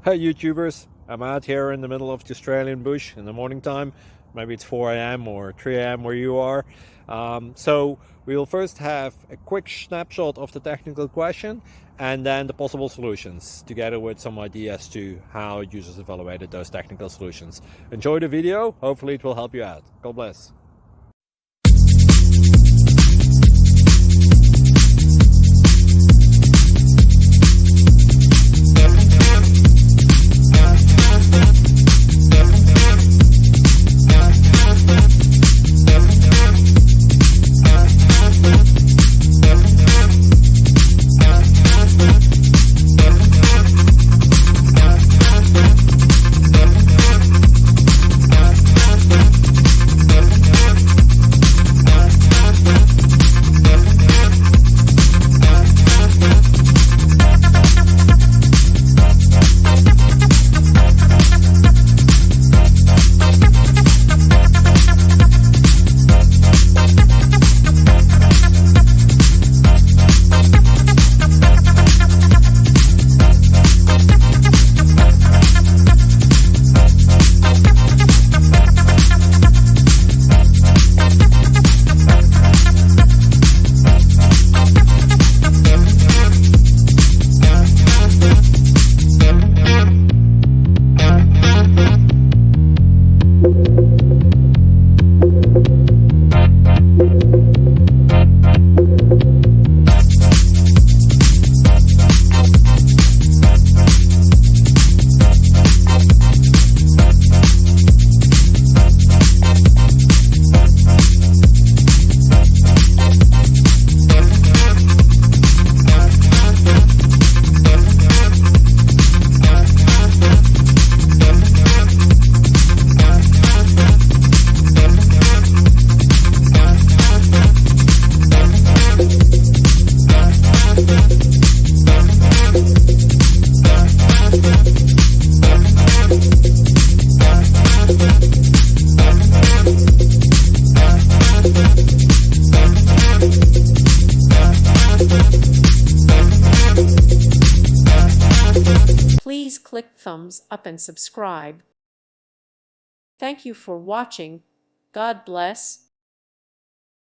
Hey YouTubers, I'm out here in the middle of the Australian bush in the morning time. Maybe it's 4 a.m. or 3 a.m. where you are. So we'll first have a quick snapshot of the technical question and then the possible solutions, together with some ideas to how users evaluated those technical solutions. Enjoy the video, hopefully it will help you out. God bless. Please click thumbs up and subscribe. Thank you for watching. God bless.